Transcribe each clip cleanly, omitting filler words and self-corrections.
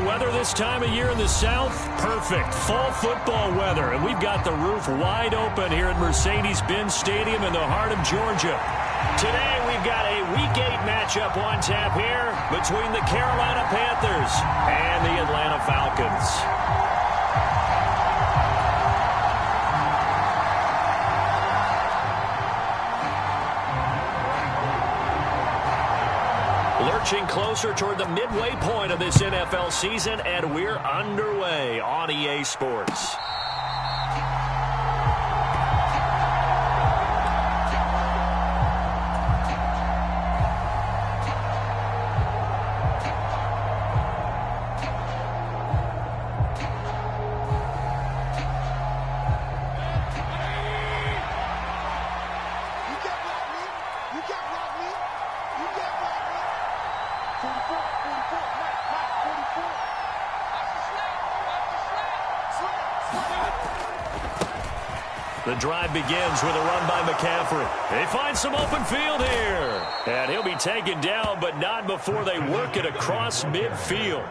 weather this time of year in the South? Perfect. Fall football weather. And we've got the roof wide open here at Mercedes-Benz Stadium in the heart of Georgia. Today we've got a Week 8 matchup on tap here between the Carolina Panthers and the Atlanta Falcons. Lurching closer toward the midway point of this NFL season, and we're underway on EA Sports. The drive begins with a run by McCaffrey. They find some open field here. And he'll be taken down, but not before they work it across midfield.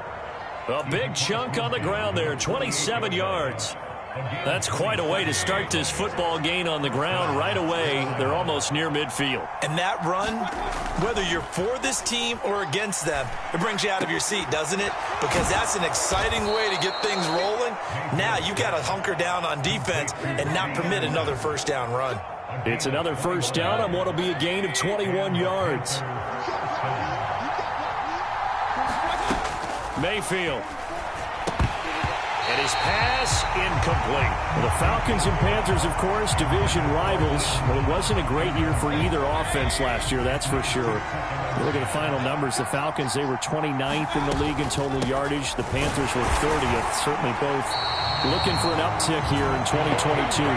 A big chunk on the ground there, 27 yards. That's quite a way to start this football game on the ground right away. They're almost near midfield. And that run, whether you're for this team or against them, it brings you out of your seat, doesn't it? Because that's an exciting way to get things rolling. Now you got to hunker down on defense and not permit another first down run. It's another first down on what will be a gain of 21 yards. Mayfield. And his pass incomplete. Well, the Falcons and Panthers, of course, division rivals. But it wasn't a great year for either offense last year, that's for sure. Look at the final numbers. The Falcons, they were 29th in the league in total yardage. The Panthers were 30th. Certainly both looking for an uptick here in 2022.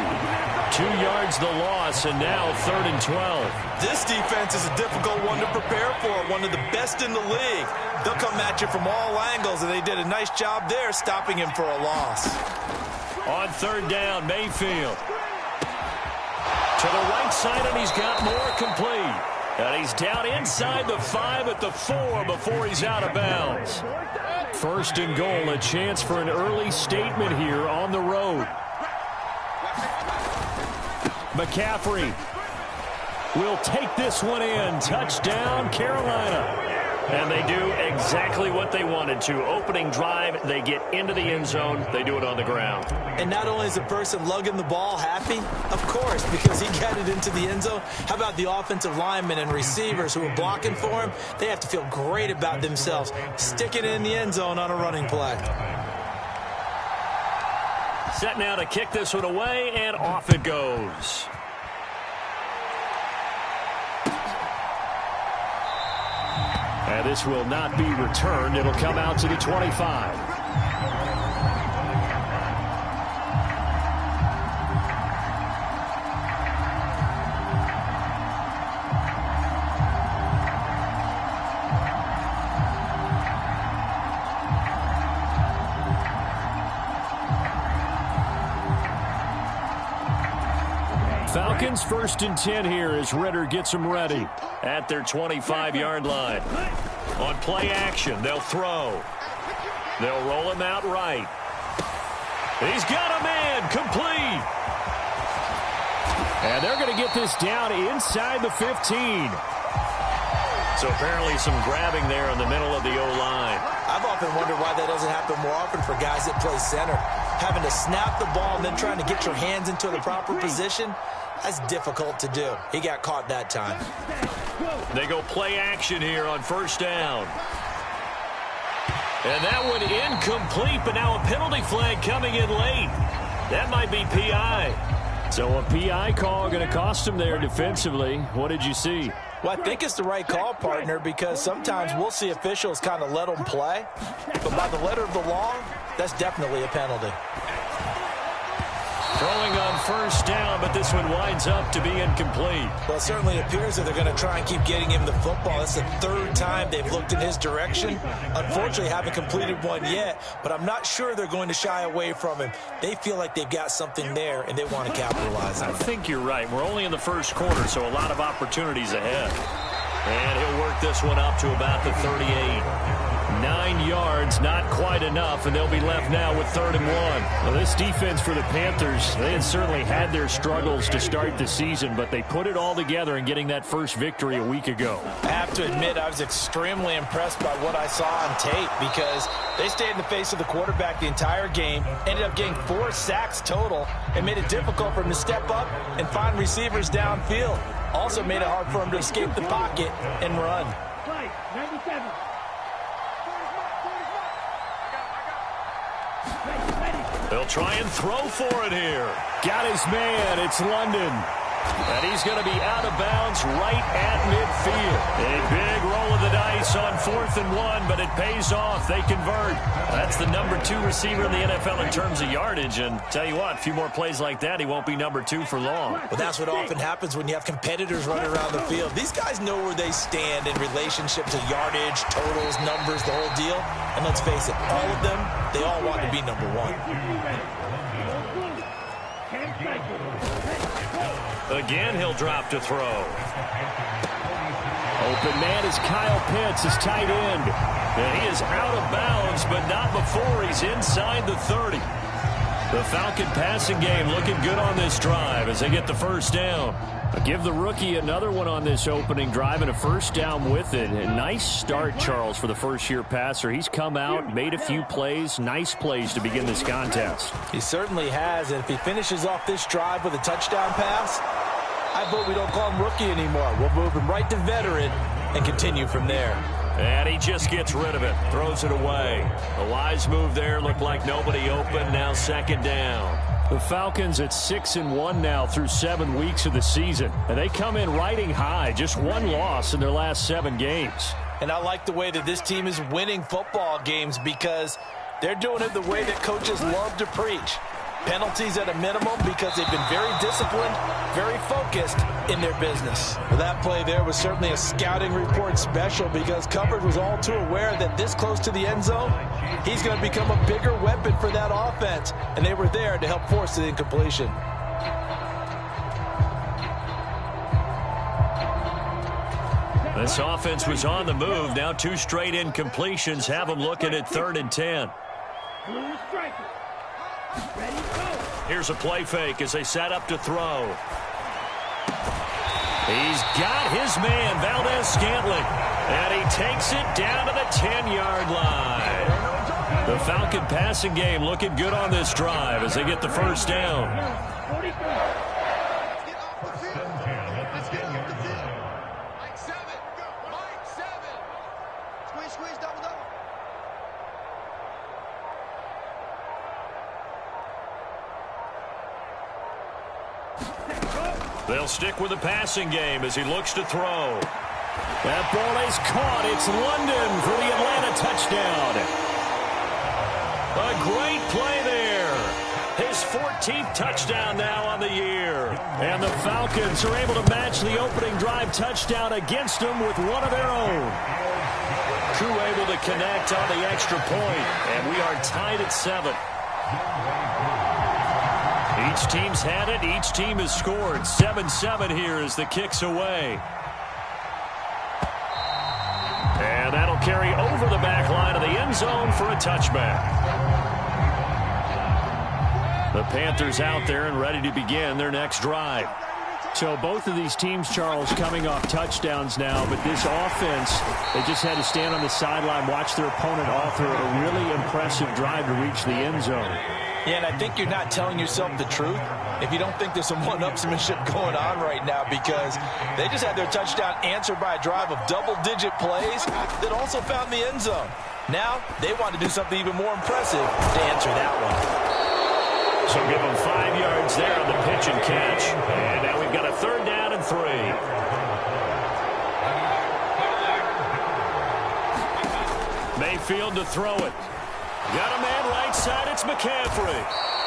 2 yards the loss, and now 3rd and 12. This defense is a difficult one to prepare for, one of the best in the league. They'll come at you from all angles, and they did a nice job there stopping him for a loss. On 3rd down, Mayfield. To the right side, and he's got more complete. And he's down inside the 5 at the 4 before he's out of bounds. 1st and goal, a chance for an early statement here on the road. McCaffrey will take this one in. Touchdown, Carolina. And they do exactly what they wanted to. Opening drive, they get into the end zone. They do it on the ground. And not only is the person lugging the ball happy, of course, because he got it into the end zone. How about the offensive linemen and receivers who are blocking for him? They have to feel great about themselves, sticking it in the end zone on a running play. Set now to kick this one away, and off it goes. And this will not be returned. It'll come out to the 25. Falcons 1st and 10 here as Ritter gets them ready at their 25-yard line. On play action, they'll throw. They'll roll him out right. He's got a man, complete. And they're going to get this down inside the 15. So apparently some grabbing there in the middle of the O-line. I've often wondered why that doesn't happen more often for guys that play center. Having to snap the ball and then trying to get your hands into the proper position, that's difficult to do. He got caught that time. They go play action here on 1st down. And that one incomplete, but now a penalty flag coming in late. That might be PI. So a PI call going to cost him there defensively. What did you see? Well, I think it's the right call, partner, because sometimes we'll see officials kind of let them play. But by the letter of the law, that's definitely a penalty. Throwing on 1st down, but this one winds up to be incomplete. Well, it certainly appears that they're going to try and keep getting him the football. That's the 3rd time they've looked in his direction. Unfortunately, haven't completed one yet, but I'm not sure they're going to shy away from him. They feel like they've got something there, and they want to capitalize on it. I think you're right. We're only in the 1st quarter, so a lot of opportunities ahead. And he'll work this one up to about the 38. 9 yards, not quite enough, and they'll be left now with 3rd and 1. Well, this defense for the Panthers, they had certainly had their struggles to start the season, but they put it all together in getting that first victory a week ago. I have to admit, I was extremely impressed by what I saw on tape because they stayed in the face of the quarterback the entire game, ended up getting 4 sacks total, and made it difficult for him to step up and find receivers downfield. Also made it hard for him to escape the pocket and run. They'll try and throw for it here. Got his man. It's London. And he's going to be out of bounds right at midfield. A big roll of the dice on 4th and 1, but it pays off. They convert. That's the number 2 receiver in the NFL in terms of yardage. And tell you what, a few more plays like that, he won't be number 2 for long. Well, that's what often happens when you have competitors running around the field. These guys know where they stand in relationship to yardage, totals, numbers, the whole deal. And let's face it, all of them, they all want to be number 1. Again, he'll drop to throw. Open man is Kyle Pitts, his tight end. And he is out of bounds, but not before he's inside the 30. The Falcon passing game looking good on this drive as they get the first down. I'll give the rookie another one on this opening drive and a first down with it. A nice start, Charles, for the first-year passer. He's come out, made a few plays, nice plays to begin this contest. He certainly has, and if he finishes off this drive with a touchdown pass, I vote we don't call him rookie anymore. We'll move him right to veteran and continue from there. And he just gets rid of it, throws it away. A wise move there, looked like nobody open, now 2nd down. The Falcons at 6-1 now through 7 weeks of the season. And they come in riding high, just 1 loss in their last 7 games. And I like the way that this team is winning football games because they're doing it the way that coaches love to preach. Penalties at a minimum because they've been very disciplined, very focused in their business. Well, that play there was certainly a scouting report special because Covered was all too aware that this close to the end zone, he's going to become a bigger weapon for that offense, and they were there to help force the incompletion. This offense was on the move. Now 2 straight incompletions have them looking at 3rd and 10. Here's a play fake as they set up to throw. He's got his man, Valdez-Scantling, and he takes it down to the 10-yard line. The Falcon passing game looking good on this drive as they get the first down. They'll stick with the passing game as he looks to throw. That ball is caught. It's London for the Atlanta touchdown. A great play there. His 14th touchdown now on the year. And the Falcons are able to match the opening drive touchdown against them with one of their own. Crew able to connect on the extra point, and we are tied at 7. Each team's had it. Each team has scored. 7-7 here as the kick's away. And that'll carry over the back line of the end zone for a touchback. The Panthers out there and ready to begin their next drive. So both of these teams, Charles, coming off touchdowns now, but this offense, they just had to stand on the sideline, watch their opponent author a really impressive drive to reach the end zone. Yeah, and I think you're not telling yourself the truth if you don't think there's some one-upsmanship going on right now because they just had their touchdown answered by a drive of double-digit plays that also found the end zone. Now, they want to do something even more impressive to answer that one. So give them 5 yards there on the pitch and catch. And now we've got a 3rd down and 3. Mayfield to throw it. Got a man right side. It's McCaffrey.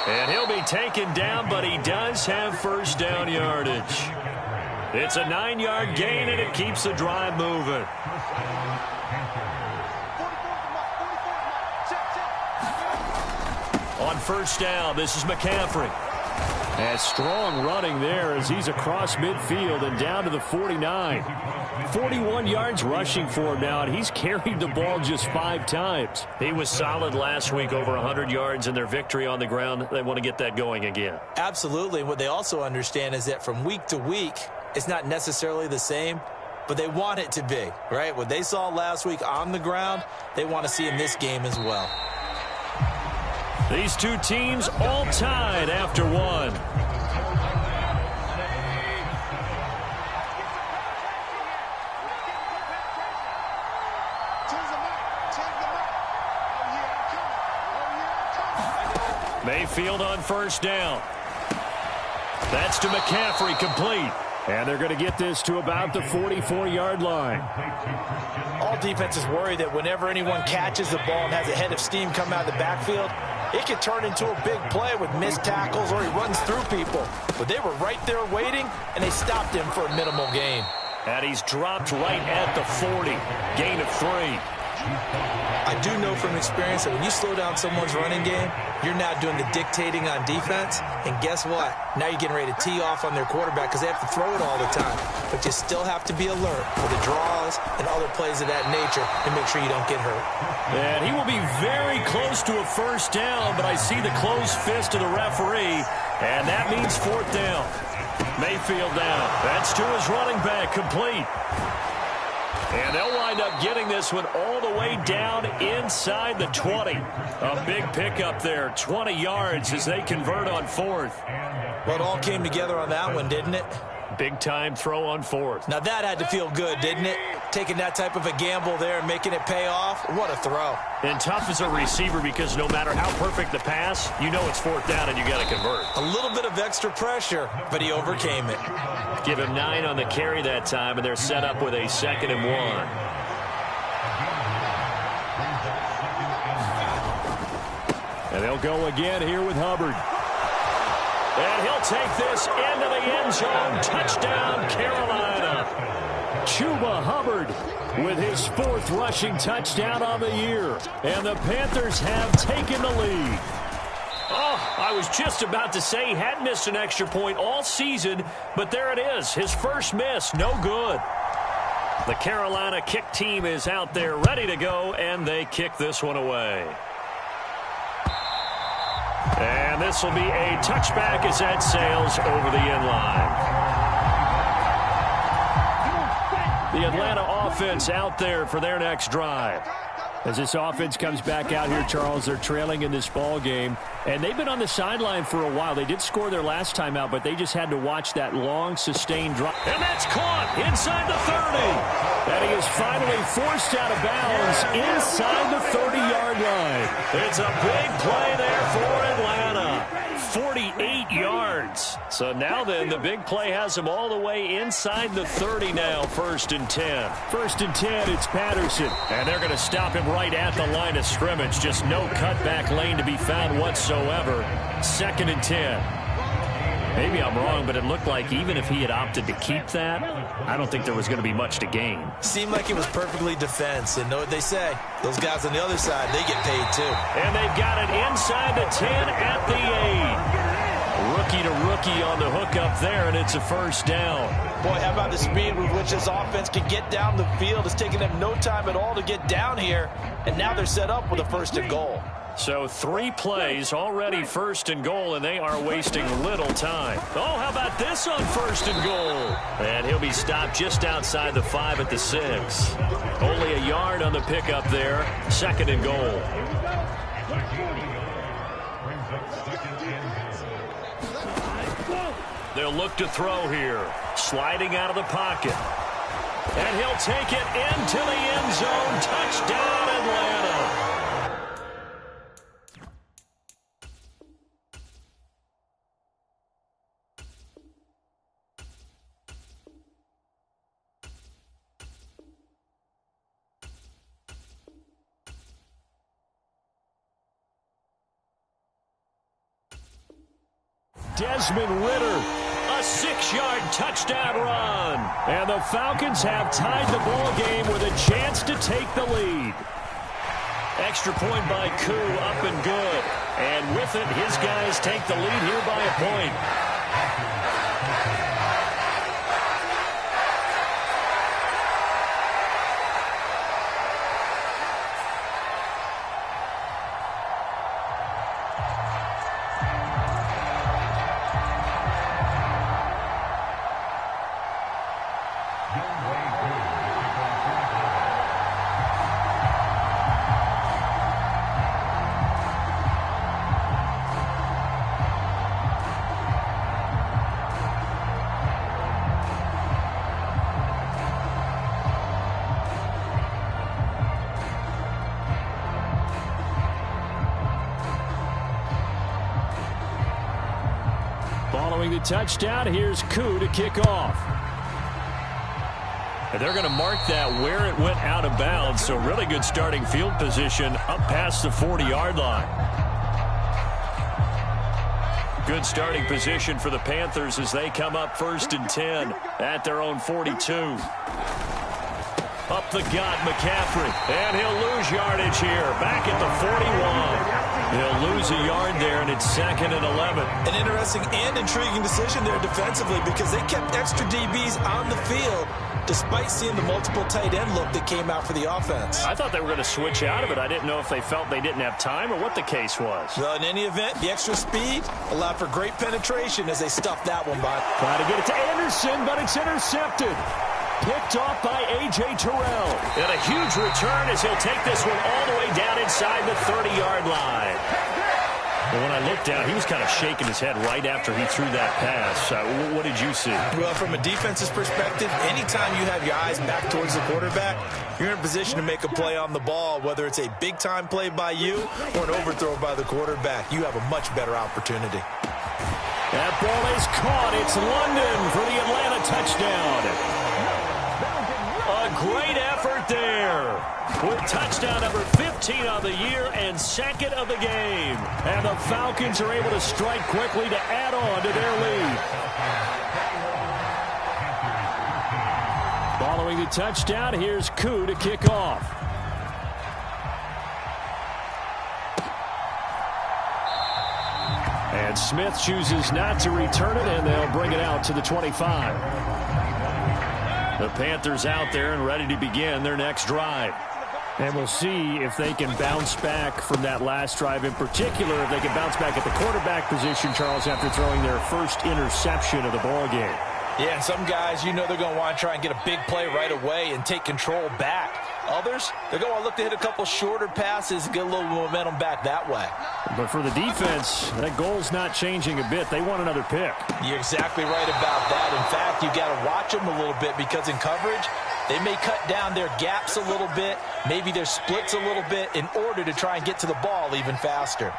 And he'll be taken down, but he does have first down yardage. It's a 9-yard gain, and it keeps the drive moving. On first down, this is McCaffrey. And strong running there as he's across midfield and down to the 49. 41 yards rushing for him now, and he's carried the ball just 5 times. He was solid last week, over 100 yards in their victory on the ground. They want to get that going again. Absolutely. What they also understand is that from week to week, it's not necessarily the same, but they want it to be, right? What they saw last week on the ground, they want to see in this game as well. These two teams all tied after one. Mayfield on first down. That's to McCaffrey, complete. And they're going to get this to about the 44-yard line. All defenses worry that whenever anyone catches the ball and has a head of steam come out of the backfield, it can turn into a big play with missed tackles or he runs through people. But they were right there waiting, and they stopped him for a minimal gain. And he's dropped right at the 40. Gain of 3. I do know from experience that when you slow down someone's running game, you're now doing the dictating on defense. And guess what? Now you're getting ready to tee off on their quarterback because they have to throw it all the time. But you still have to be alert for the draws and other plays of that nature and make sure you don't get hurt. And he will be very close to a first down, but I see the closed fist of the referee, and that means 4th down. Mayfield down. That's to his running back, complete. And they'll wind up getting this one all the way down inside the 20. A big pickup there, 20 yards as they convert on 4th. Well, it all came together on that one, didn't it? Big-time throw on 4th. Now that had to feel good, didn't it? Taking that type of a gamble there and making it pay off. What a throw. And tough as a receiver because no matter how perfect the pass, you know it's 4th down and you got to convert. A little bit of extra pressure, but he overcame it. Give him 9 on the carry that time, and they're set up with a 2nd and 1. And they'll go again here with Hubbard. And he'll take this into the end zone. Touchdown, Carolina. Chuba Hubbard with his 4th rushing touchdown on the year. And the Panthers have taken the lead. Oh, I was just about to say he hadn't missed an extra point all season, but there it is. His first miss, no good. The Carolina kick team is out there ready to go, and they kick this one away. And this will be a touchback as that sails over the end line. The Atlanta offense out there for their next drive. As this offense comes back out here, Charles, they're trailing in this ball game, and they've been on the sideline for a while. They did score their last time out, but they just had to watch that long, sustained drive. And that's caught inside the 30. And he is finally forced out of bounds inside the 30-yard line. It's a big play there for Atlanta. 48 yards. So now then, the big play has him all the way inside the 30 now, 1st and 10. 1st and 10, it's Patterson. And they're going to stop him right at the line of scrimmage. Just no cutback lane to be found whatsoever. 2nd and 10. Maybe I'm wrong, but it looked like even if he had opted to keep that, I don't think there was going to be much to gain. Seemed like it was perfectly defense. And know what they say? Those guys on the other side, they get paid too. And they've got it inside the 10 at the 8. Rookie to rookie on the hook up there, and it's a first down. Boy, how about the speed with which this offense can get down the field? It's taking them no time at all to get down here. And now they're set up with a 1st and goal. So 3 plays already 1st and goal, and they are wasting little time. Oh, how about this on 1st and goal? And he'll be stopped just outside the 5 at the 6. Only a yard on the pickup there. 2nd and goal. They'll look to throw here. Sliding out of the pocket. And he'll take it into the end zone. Touchdown, Atlanta. Desmond Ridder, a 6-yard touchdown run. And the Falcons have tied the ball game with a chance to take the lead. Extra point by Koo, up and good. And with it, his guys take the lead here by a point. Following the touchdown, here's Koo to kick off. And they're going to mark that where it went out of bounds, so really good starting field position up past the 40-yard line. Good starting position for the Panthers as they come up 1st and 10 at their own 42. Up the gut, McCaffrey, and he'll lose yardage here, back at the 41. He'll lose a yard there, and it's 2nd and 11. An interesting and intriguing decision there defensively because they kept extra DBs on the field despite seeing the multiple tight end look that came out for the offense. I thought they were going to switch out of it. I didn't know if they felt they didn't have time or what the case was. Well, in any event, the extra speed allowed for great penetration as they stuffed that one by. Trying to get it to Anderson, but it's intercepted. Picked off by A.J. Terrell. And a huge return as he'll take this one all the way down inside the 30-yard line. Well, when I looked down, he was kind of shaking his head right after he threw that pass. What did you see? Well, from a defense's perspective, anytime you have your eyes back towards the quarterback, you're in a position to make a play on the ball, whether it's a big-time play by you or an overthrow by the quarterback. You have a much better opportunity. That ball is caught. It's London for the Atlanta touchdown. A great effort there with touchdown number 15 of the year and 2nd of the game. And the Falcons are able to strike quickly to add on to their lead. Following the touchdown, here's Koo to kick off. And Smith chooses not to return it, and they'll bring it out to the 25. The Panthers out there and ready to begin their next drive. And we'll see if they can bounce back from that last drive, in particular if they can bounce back at the quarterback position, Charles, after throwing their first interception of the ball game. Yeah, and some guys, you know they're going to want to try and get a big play right away and take control back. Others, they're going to look to hit a couple shorter passes and get a little momentum back that way. But for the defense, that goal's not changing a bit. They want another pick. You're exactly right about that. In fact, you got to watch them a little bit because in coverage, they may cut down their gaps a little bit, maybe their splits a little bit in order to try and get to the ball even faster.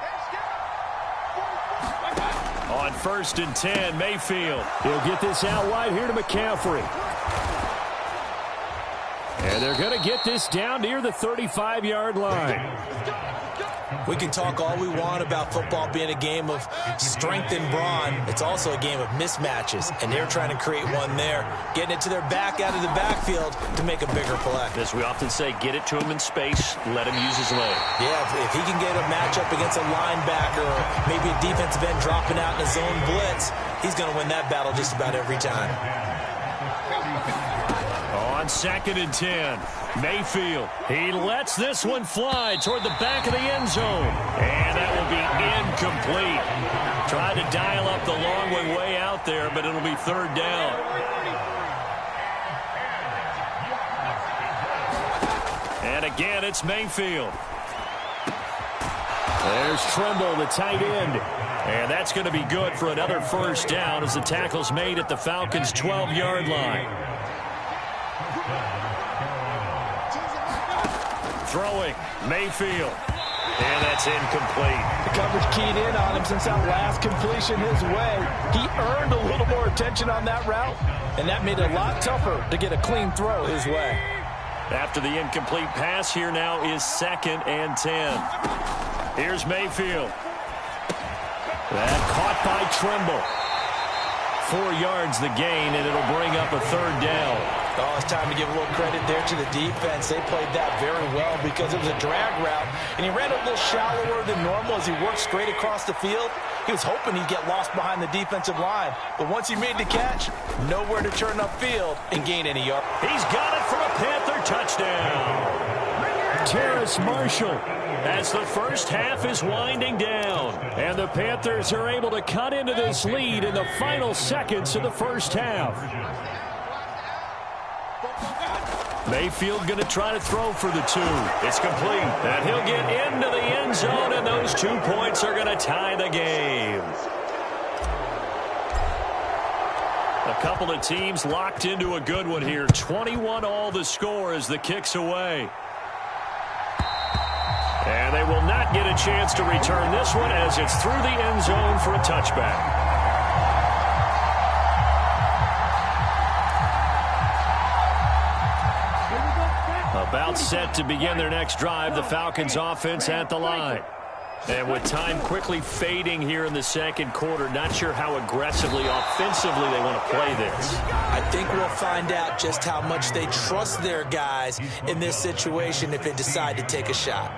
On 1st and 10, Mayfield. He'll get this out wide here to McCaffrey. And they're going to get this down near the 35-yard line. We can talk all we want about football being a game of strength and brawn. It's also a game of mismatches, and they're trying to create one there, getting it to their back out of the backfield to make a bigger play. As we often say, get it to him in space, let him use his leg. Yeah, if he can get a matchup against a linebacker or maybe a defensive end dropping out in a zone blitz, he's going to win that battle just about every time. On 2nd and 10, Mayfield. He lets this one fly toward the back of the end zone. And that will be incomplete. Tried to dial up the long one way out there, but it'll be 3rd down. And again, it's Mayfield. There's Trimble, the tight end. And that's going to be good for another 1st down as the tackle's made at the Falcons' 12-yard line. Throwing, Mayfield. And that's incomplete. The coverage keyed in on him since that last completion his way. He earned a little more attention on that route, and that made it a lot tougher to get a clean throw his way. After the incomplete pass, here now is 2nd and 10. Here's Mayfield. That caught by Trimble. 4 yards the gain, and it'll bring up a 3rd down. Oh, it's time to give a little credit there to the defense. They played that very well because it was a drag route, and he ran a little shallower than normal as he worked straight across the field. He was hoping he'd get lost behind the defensive line, but once he made the catch, nowhere to turn upfield and gain any yards. He's got it for a Panther touchdown. Terrace Marshall as the first half is winding down, and the Panthers are able to cut into this lead in the final seconds of the first half. Mayfield going to try to throw for the 2. It's complete. And he'll get into the end zone, and those 2 points are going to tie the game. A couple of teams locked into a good one here. 21-all the score as the kick's away. And they will not get a chance to return this one as it's through the end zone for a touchback. timeout set to begin their next drive. The Falcons offense at the line. And with time quickly fading here in the second quarter, not sure how aggressively, offensively they want to play this. I think we'll find out just how much they trust their guys in this situation if they decide to take a shot.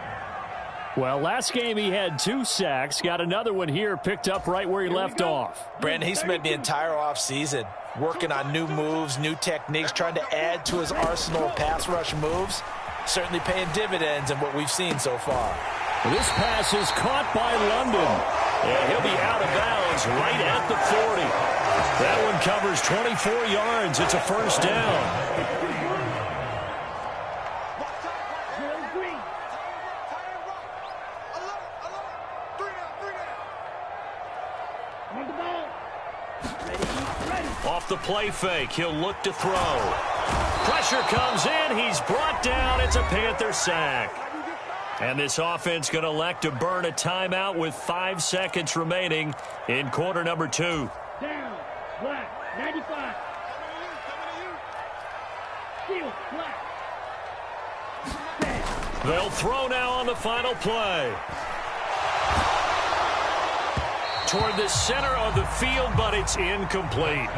Well, last game he had 2 sacks. Got another one here, picked up right where he left off. Brandon, he spent the entire offseason working on new moves, new techniques, trying to add to his arsenal of pass rush moves. Certainly paying dividends in what we've seen so far. This pass is caught by London. And he'll be out of bounds right at the 40. That one covers 24 yards. It's a first down. Off the play fake, he'll look to throw. Pressure comes in, he's brought down. It's a Panther sack. And this offense going to elect to burn a timeout with 5 seconds remaining in quarter number 2. Down, black, 95. Steal, black. They'll throw now on the final play. Toward the center of the field, but it's incomplete.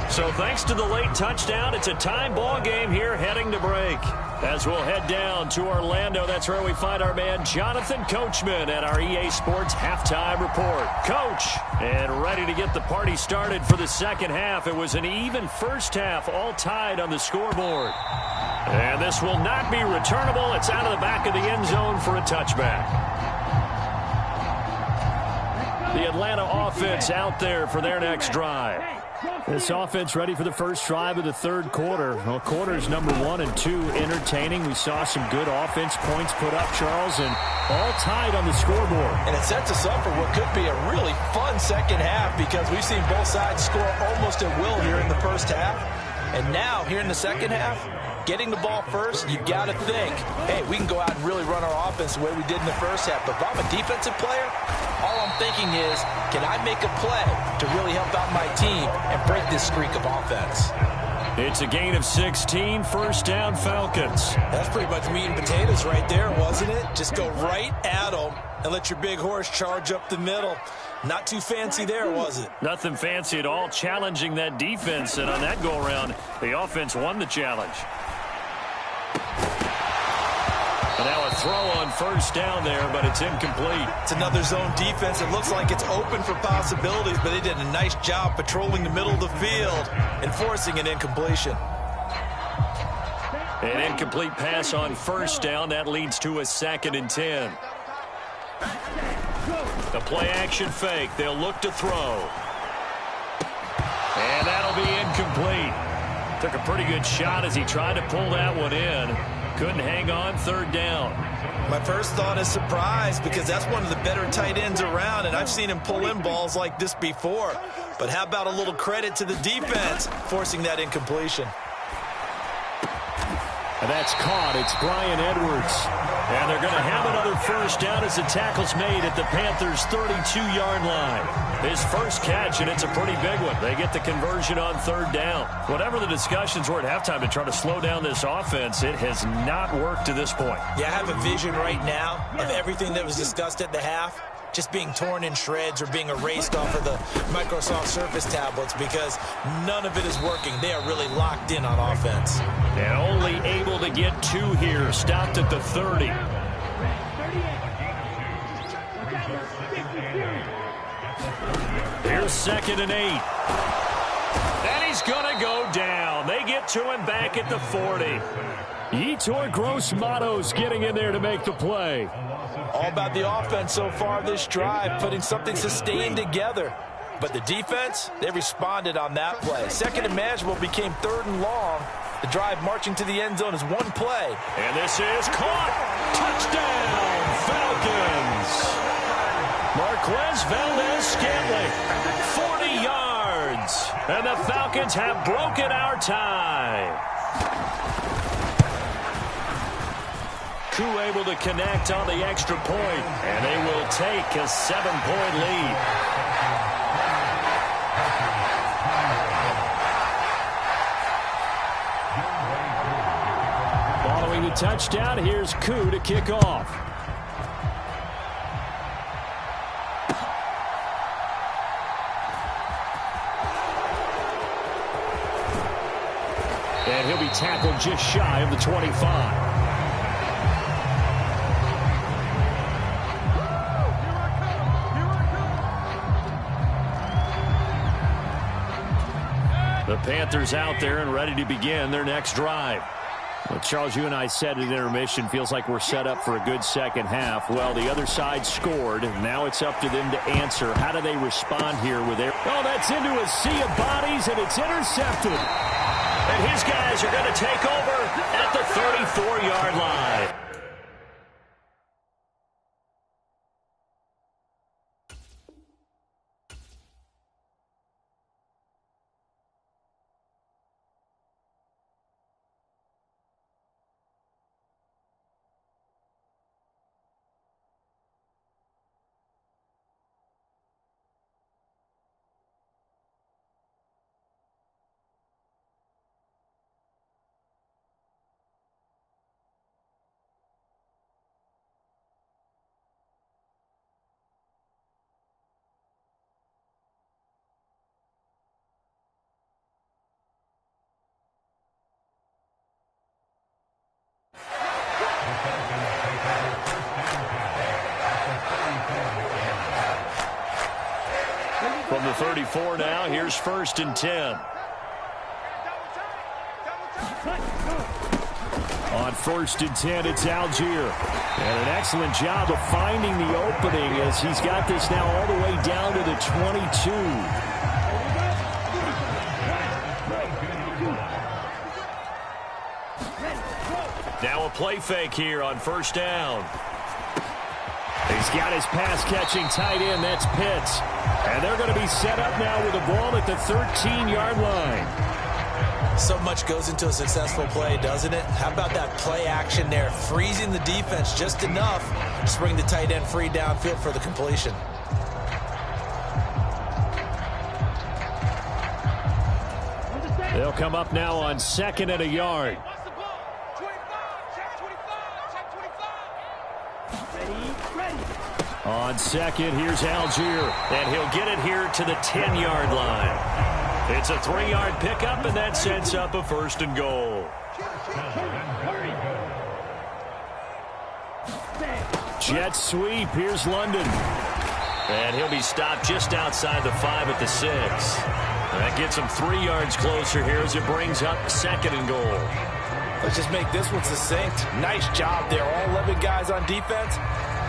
So thanks to the late touchdown, it's a time ball game here heading to break. As we'll head down to Orlando, that's where we find our man Jonathan Coachman at our EA Sports Halftime Report. Coach, and ready to get the party started for the second half. It was an even first half, all tied on the scoreboard. And this will not be returnable. It's out of the back of the end zone for a touchback. The Atlanta offense out there for their next drive. This offense ready for the first drive of the third quarter. Well, quarters number 1 and 2 entertaining. We saw some good offense points put up, Charles, and all tied on the scoreboard. And it sets us up for what could be a really fun second half because we've seen both sides score almost at will here in the first half. And now, here in the second half, getting the ball first, you've got to think, hey, we can go out and really run our offense the way we did in the first half. But if I'm a defensive player, all I'm thinking is, can I make a play to really help out my team and break this streak of offense? It's a gain of 16, first down Falcons. That's pretty much meat and potatoes right there, wasn't it? Just go right at them and let your big horse charge up the middle. Not too fancy there, was it? Nothing fancy at all, challenging that defense, and on that go-around, the offense won the challenge. And now a throw on first down there, but it's incomplete. It's another zone defense. It looks like it's open for possibilities, but they did a nice job patrolling the middle of the field and forcing an incompletion. An incomplete pass on first down. That leads to a 2nd and 10. The play-action fake. They'll look to throw. And that'll be incomplete. Took a pretty good shot as he tried to pull that one in. Couldn't hang on, third down. My first thought is surprise because that's one of the better tight ends around, and I've seen him pull in balls like this before. But how about a little credit to the defense forcing that incompletion? And that's caught. It's Brian Edwards. And they're going to have another first down as the tackle's made at the Panthers' 32-yard line. His first catch, and it's a pretty big one. They get the conversion on third down. Whatever the discussions were at halftime to try to slow down this offense, it has not worked to this point. Yeah, I have a vision right now of everything that was discussed at the half just being torn in shreds or being erased off of the Microsoft Surface tablets because none of it is working. They are really locked in on offense. And only able to get 2 here. Stopped at the 30. Here's 2nd and 8. And he's going to go down. They get to him back at the 40. Yetur Gross-Matos getting in there to make the play. All about the offense so far this drive, putting something sustained together. But the defense, they responded on that play. 2nd and manageable became 3rd and long. The drive marching to the end zone is one play. And this is caught. Touchdown, Falcons. Marquez Valdez-Scantling, 40 yards. And the Falcons have broken our tie. Able to connect on the extra point, and they will take a 7-point lead. Following the touchdown. Here's Koo to kick off. And he'll be tackled just shy of the 25. The Panthers out there and ready to begin their next drive. Well, Charles, you and I said at intermission, feels like we're set up for a good second half. Well, the other side scored. Now it's up to them to answer. How do they respond here with their... Oh, that's into a sea of bodies, and it's intercepted. And his guys are going to take over at the 34-yard line. From the 34 now, here's 1st and 10. On 1st and 10, it's Algier. And an excellent job of finding the opening as he's got this now all the way down to the 22. Now a play fake here on 1st down. He's got his pass-catching tight end. That's Pitts. And they're going to be set up now with the ball at the 13-yard line. So much goes into a successful play, doesn't it? How about that play action there? Freezing the defense just enough to bring the tight end free downfield for the completion. They'll come up now on 2nd and a yard. On 2nd, here's Algier, and he'll get it here to the 10-yard line. It's a 3-yard pickup, and that sets up a 1st and goal. Jet sweep, here's London. And he'll be stopped just outside the 5 at the 6. That gets him 3 yards closer here as it brings up 2nd and goal. Let's just make this one succinct. Nice job there. All 11 guys on defense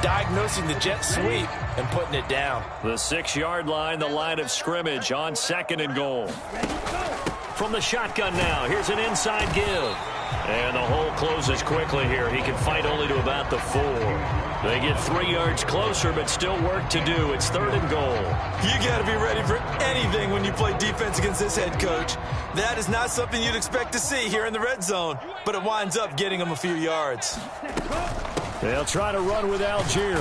diagnosing the jet sweep and putting it down. The 6-yard line, the line of scrimmage on 2nd and goal. From the shotgun now, here's an inside give. And the hole closes quickly here. He can fight only to about the 4. They get 3 yards closer, but still work to do. It's 3rd and goal. You got to be ready for anything when you play defense against this head coach. That is not something you'd expect to see here in the red zone, but it winds up getting him a few yards. They'll try to run with Algier.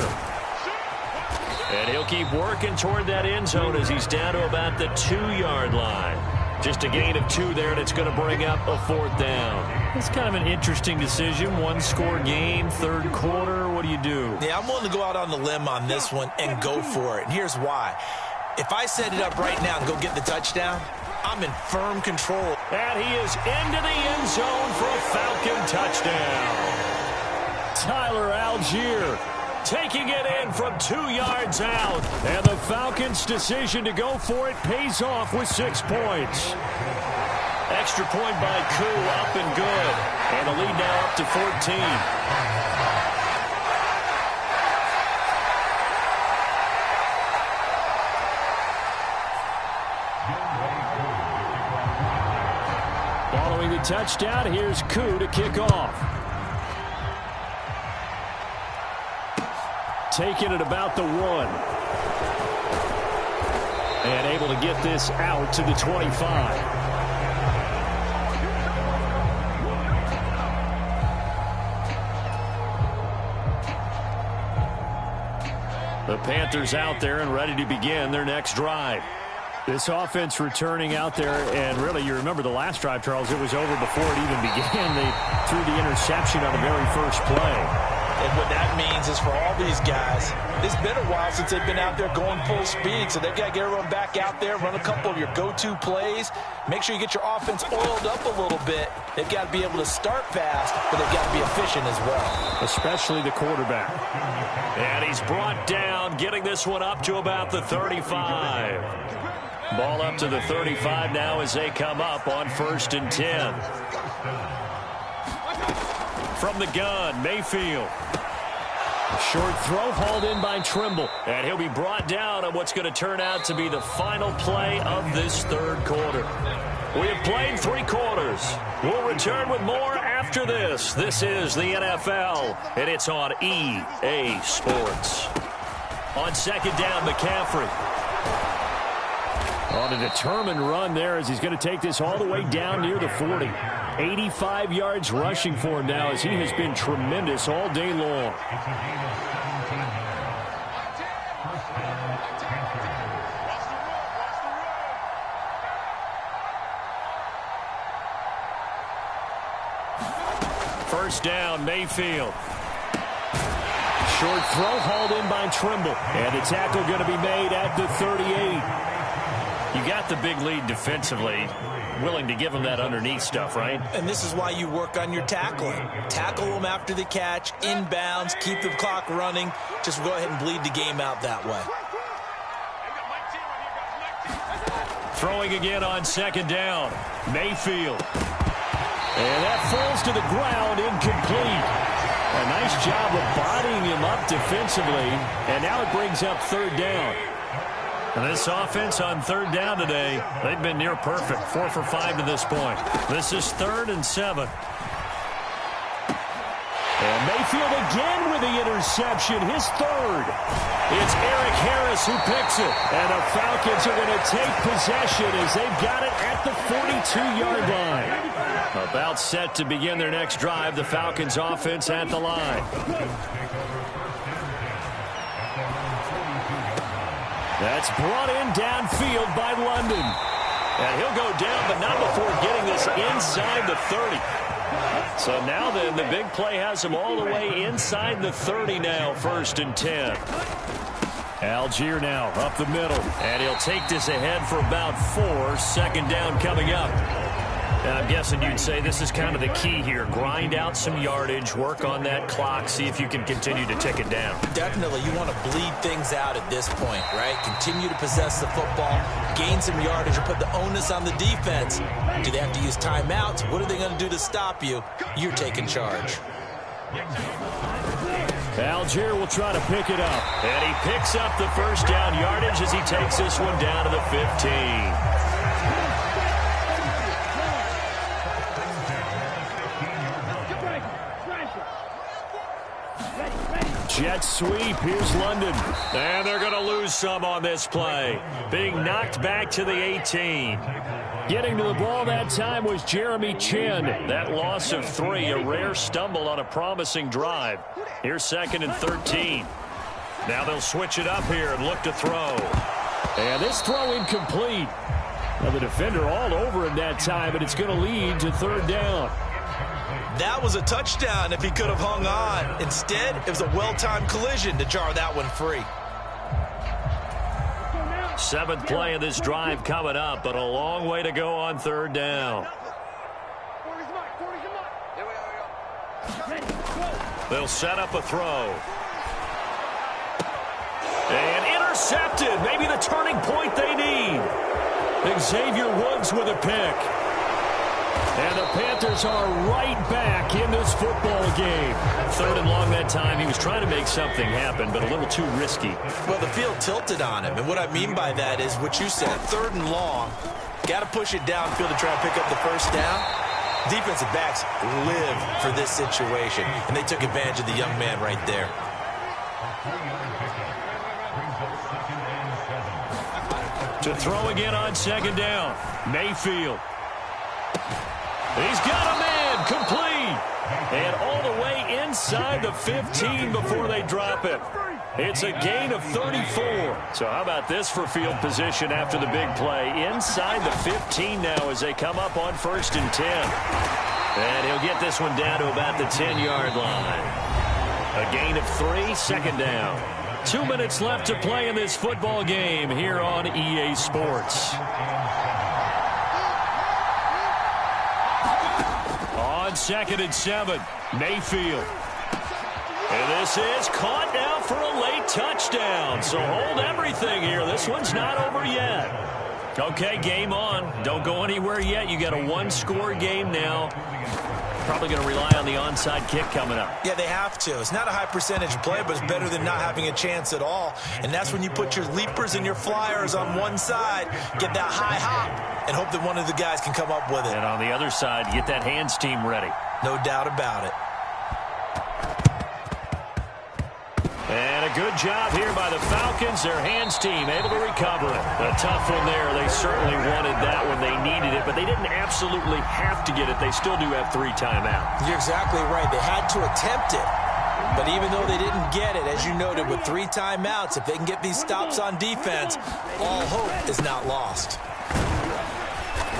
And he'll keep working toward that end zone as he's down to about the 2-yard line. Just a gain of 2 there, and it's going to bring up a 4th down. It's kind of an interesting decision. 1-score game, 3rd quarter. What do you do? Yeah, I'm willing to go out on the limb on this one and go for it. And here's why. If I set it up right now and go get the touchdown, I'm in firm control. And he is into the end zone for a Falcon touchdown. Tyler Algier taking it in from 2 yards out. And the Falcons' decision to go for it pays off with 6 points. Extra point by Koo, up and good. And the lead now up to 14. Following the touchdown, here's Koo to kick off. Taking it about the 1. And able to get this out to the 25. The Panthers out there and ready to begin their next drive. This offense returning out there, and really, you remember the last drive, Charles, it was over before it even began. They threw the interception on the very first play. And what that means is for all these guys, it's been a while since they've been out there going full speed, so they've got to get everyone back out there, run a couple of your go-to plays, make sure you get your offense oiled up a little bit. They've got to be able to start fast, but they've got to be efficient as well. Especially the quarterback. And he's brought down, getting this one up to about the 35. Ball up to the 35 now as they come up on 1st and 10. From the gun, Mayfield. Short throw hauled in by Trimble. And he'll be brought down on what's going to turn out to be the final play of this third quarter. We have played 3 quarters. We'll return with more after this. This is the NFL, and it's on EA Sports. On 2nd down, McCaffrey. On a determined run there as he's going to take this all the way down near the 40. 85 yards rushing for him now as he has been tremendous all day long. First down, Mayfield. Short throw hauled in by Trimble. And the tackle going to be made at the 38. You got the big lead defensively, willing to give them that underneath stuff, right? And this is why you work on your tackling. Tackle them after the catch, inbounds, keep the clock running. Just go ahead and bleed the game out that way. Throwing again on 2nd down, Mayfield. And that falls to the ground, incomplete. A nice job of bodying him up defensively, and now it brings up 3rd down. And this offense on 3rd down today, they've been near perfect. 4 for 5 to this point. This is 3rd and 7. And Mayfield again with the interception, his 3rd. It's Eric Harris who picks it. And the Falcons are going to take possession as they've got it at the 42-yard line. About set to begin their next drive, the Falcons offense at the line. That's brought in downfield by London. And he'll go down, but not before getting this inside the 30. So now then, the big play has him all the way inside the 30 now, 1st and 10. Algier now up the middle. And he'll take this ahead for about 4. 2nd down coming up. And I'm guessing you'd say this is kind of the key here. Grind out some yardage, work on that clock, see if you can continue to tick it down. Definitely. You want to bleed things out at this point, right? Continue to possess the football, gain some yardage, or put the onus on the defense. Do they have to use timeouts? What are they going to do to stop you? You're taking charge. Algier will try to pick it up. And he picks up the 1st down yardage as he takes this one down to the 15. Jet sweep. Here's London. And they're going to lose some on this play. Being knocked back to the 18. Getting to the ball that time was Jeremy Chin. That loss of 3, a rare stumble on a promising drive. Here's 2nd and 13. Now they'll switch it up here and look to throw. And this throw incomplete. Now the defender all over him that time, but it's going to lead to 3rd down. That was a touchdown if he could have hung on. Instead, it was a well-timed collision to jar that one free. 7th play of this drive coming up, but a long way to go on 3rd down. They'll set up a throw. And intercepted. Maybe the turning point they need. Xavier Woods with a pick. And the Panthers are right back in this football game. 3rd and long that time. He was trying to make something happen, but a little too risky. Well, the field tilted on him. And what I mean by that is what you said. 3rd and long. Got to push it downfield to try and pick up the 1st down. Defensive backs live for this situation. And they took advantage of the young man right there. To throw again on 2nd down. Mayfield. He's got a man, complete. And all the way inside the 15 before they drop it. It's a gain of 34. So how about this for field position after the big play? Inside the 15 now as they come up on 1st and 10. And he'll get this one down to about the 10-yard line. A gain of 3, 2nd down. 2 minutes left to play in this football game here on EA Sports. On 2nd and 7, Mayfield. And this is caught now for a late touchdown. So hold everything here. This one's not over yet. Okay, game on. Don't go anywhere yet. You got a one-score game now. Probably going to rely on the onside kick coming up. Yeah, they have to. It's not a high percentage play, but it's better than not having a chance at all. And that's when you put your leapers and your flyers on one side, get that high hop, and hope that one of the guys can come up with it. And on the other side, get that hands team ready. No doubt about it. And a good job here by the Falcons. Their hands team able to recover it. A tough one there. They certainly wanted that when they needed it, but they didn't absolutely have to get it. They still do have 3 timeouts. You're exactly right. They had to attempt it. But even though they didn't get it, as you noted, with 3 timeouts, if they can get these stops on defense, all hope is not lost.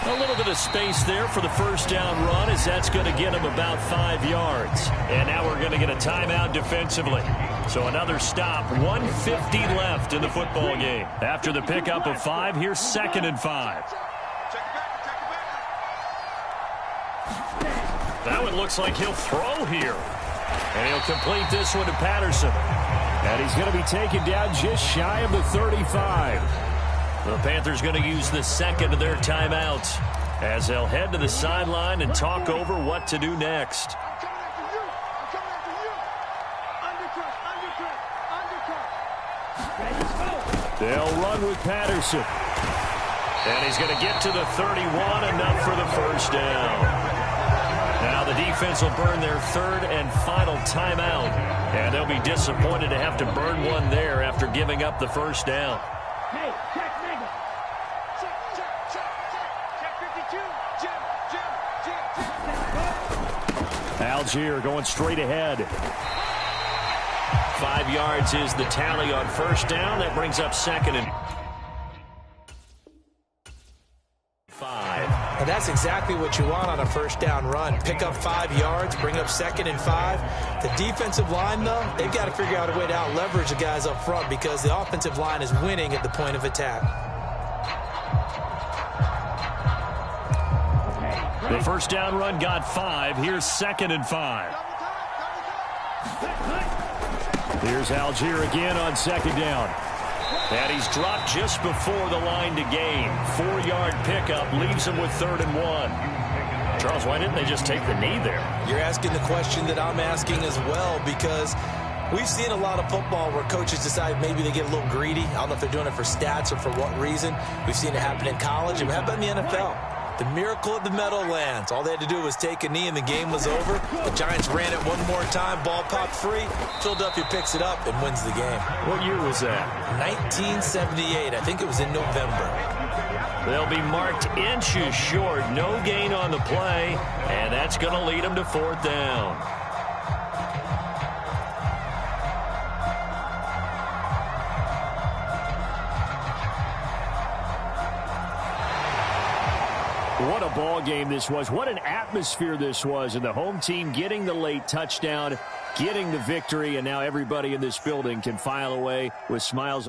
A little bit of space there for the 1st down run, as that's going to get them about 5 yards. And now we're going to get a timeout defensively. So another stop, 1:50 left in the football game. After the pickup of 5, here's 2nd and 5. That one looks like he'll throw here. And he'll complete this one to Patterson. And he's going to be taken down just shy of the 35. The Panthers going to use the 2nd of their timeouts as they'll head to the sideline and talk over what to do next. They'll run with Patterson. And he's going to get to the 31, enough for the 1st down. Now the defense will burn their 3rd and final timeout. And they'll be disappointed to have to burn one there after giving up the 1st down. Hey, check Mega. Check 52. Algier going straight ahead. 5 yards is the tally on 1st down. That brings up 2nd and 5. And that's exactly what you want on a 1st down run. Pick up 5 yards, bring up 2nd and 5. The defensive line, though, they've got to figure out a way to out-leverage the guys up front because the offensive line is winning at the point of attack. The 1st down run got 5. Here's 2nd and 5. Here's Algier again on 2nd down. And he's dropped just before the line to gain. 4-yard pickup leaves him with 3rd and 1. Charles, why didn't they just take the knee there? You're asking the question that I'm asking as well, because we've seen a lot of football where coaches decide maybe they get a little greedy. I don't know if they're doing it for stats or for what reason. We've seen it happen in college, and how about in the NFL? The miracle of the Meadowlands. All they had to do was take a knee and the game was over. The Giants ran it one more time. Ball popped free. Philadelphia picks it up and wins the game. What year was that? 1978. I think it was in November. They'll be marked inches short. No gain on the play. And that's going to lead them to 4th down. What a ball game this was. What an atmosphere this was. And the home team getting the late touchdown, getting the victory, and now everybody in this building can file away with smiles